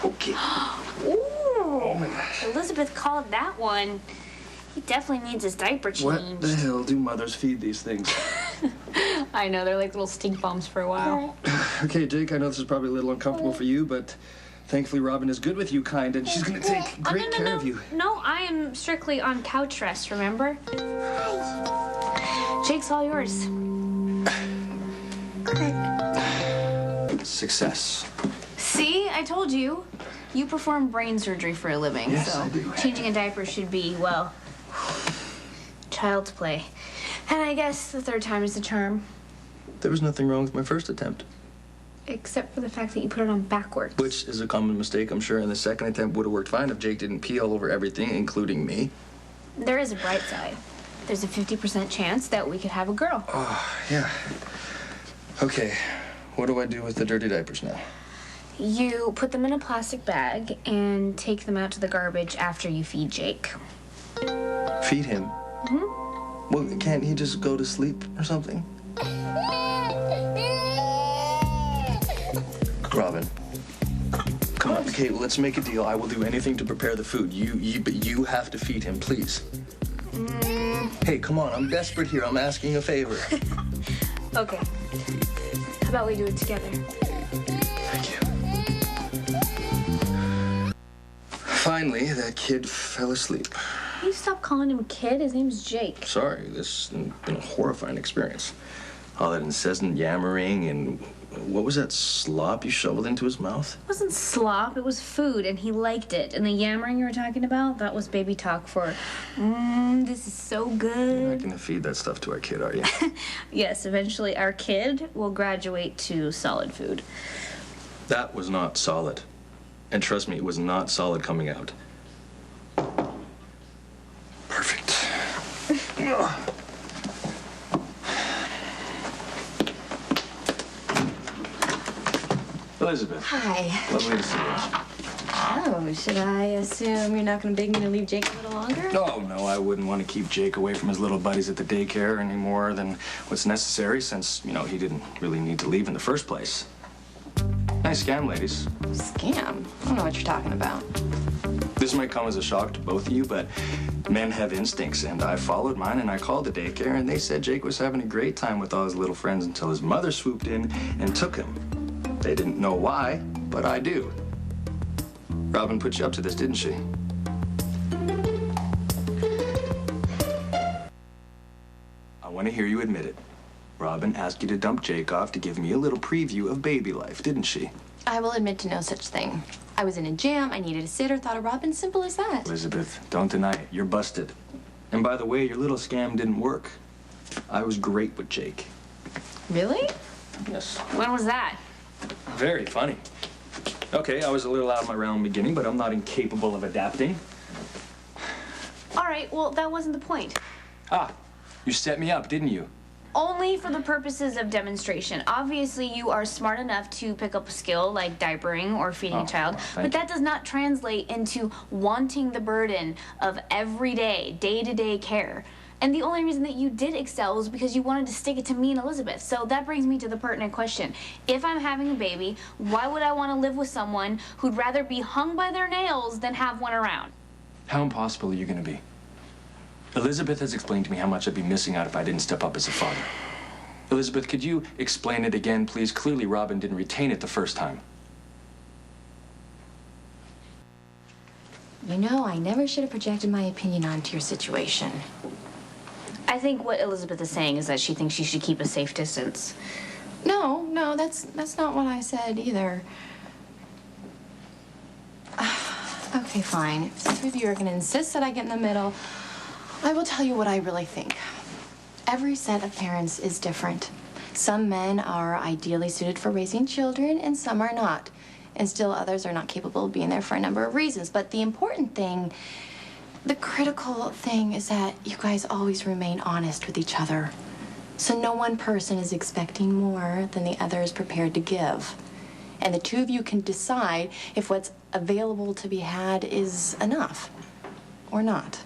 Okay. Ooh. Oh my gosh. Elizabeth called that one. He definitely needs his diaper changed. What the hell do mothers feed these things? I know, they're like little stink bombs for a while. Okay, Jake, I know this is probably a little uncomfortable for you, but thankfully Robin is good with you, kind, and she's gonna take great care of you. No, I am strictly on couch rest, remember? Jake's all yours. Success. See, I told you. You perform brain surgery for a living, Yes, so I do. changing a diaper should be, well, child's play. And I guess the third time is the charm. There was nothing wrong with my first attempt. Except for the fact that you put it on backwards. Which is a common mistake, I'm sure, and the second attempt would have worked fine if Jake didn't pee all over everything, including me. There is a bright side. There's a 50% chance that we could have a girl. Oh, yeah. Okay, what do I do with the dirty diapers now? You put them in a plastic bag and take them out to the garbage after you feed Jake. Feed him? Mm-hmm. Well, can't he just go to sleep or something? Robin. Come on, okay, let's make a deal. I will do anything to prepare the food. But you have to feed him, please. Hey, come on, I'm desperate here. I'm asking a favor. Okay. How about we do it together? Thank you. Finally, that kid fell asleep. Can you stop calling him kid? His name's Jake. Sorry, this has been a horrifying experience. All that incessant yammering and what was that slop you shoveled into his mouth? It wasn't slop, it was food, and he liked it. And the yammering you were talking about, that was baby talk for, this is so good. You're not gonna feed that stuff to our kid, are you? Yes, eventually our kid will graduate to solid food. That was not solid. And trust me, it was not solid coming out. Perfect. Elizabeth. Hi. Lovely to see you. Oh, should I assume you're not going to beg me to leave Jake a little longer? Oh, no, I wouldn't want to keep Jake away from his little buddies at the daycare any more than what's necessary since, you know, he didn't really need to leave in the first place. Nice scam, ladies. Scam? I don't know what you're talking about. This might come as a shock to both of you, but men have instincts, and I followed mine, and I called the daycare, and they said Jake was having a great time with all his little friends until his mother swooped in and took him. They didn't know why, but I do. Robin put you up to this, didn't she? I want to hear you admit it. Robin asked you to dump Jake off to give me a little preview of baby life, didn't she? I will admit to no such thing. I was in a jam, I needed a sitter, thought of Robin, simple as that. Elizabeth, don't deny it. You're busted. And by the way, your little scam didn't work. I was great with Jake. Really? Yes. When was that? Very funny. Okay, I was a little out of my realm beginning, but I'm not incapable of adapting. All right, well, that wasn't the point. Ah, you set me up, didn't you? Only for the purposes of demonstration. Obviously, you are smart enough to pick up a skill like diapering or feeding a child, well, but that does not translate into wanting the burden of everyday, day-to-day care. And the only reason that you did excel was because you wanted to stick it to me and Elizabeth. So that brings me to the pertinent question. If I'm having a baby, why would I want to live with someone who'd rather be hung by their nails than have one around? How impossible are you going to be? Elizabeth has explained to me how much I'd be missing out if I didn't step up as a father. Elizabeth, could you explain it again, please? Clearly, Robin didn't retain it the first time. You know, I never should have projected my opinion onto your situation. I think what Elizabeth is saying is that she thinks you should keep a safe distance. No, that's not what I said either. Okay, fine. If the two of you are going to insist that I get in the middle, I will tell you what I really think. Every set of parents is different. Some men are ideally suited for raising children, and some are not. And still others are not capable of being there for a number of reasons. But the important thing, the critical thing, is that you guys always remain honest with each other. So no one person is expecting more than the other is prepared to give. And the two of you can decide if what's available to be had is enough or not.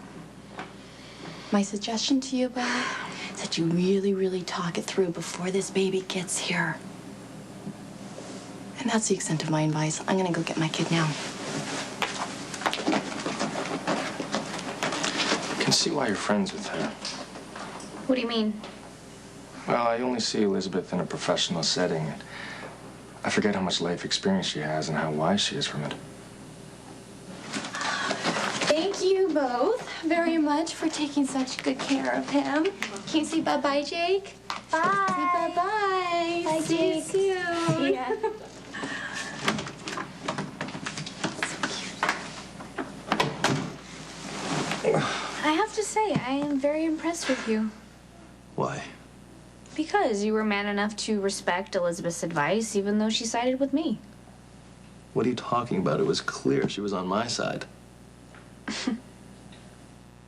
My suggestion to you, Belle, is that you really, really talk it through before this baby gets here. And that's the extent of my advice. I'm gonna go get my kid now. I can see why you're friends with her. What do you mean? Well, I only see Elizabeth in a professional setting. I forget how much life experience she has and how wise she is from it. Thank you both very much for taking such good care of him. Can you say bye-bye, Jake? Bye. Say bye-bye. Bye, See you Jake. soon. Yeah. I have to say, I am very impressed with you. Why? Because you were man enough to respect Elizabeth's advice, even though she sided with me. What are you talking about? It was clear she was on my side.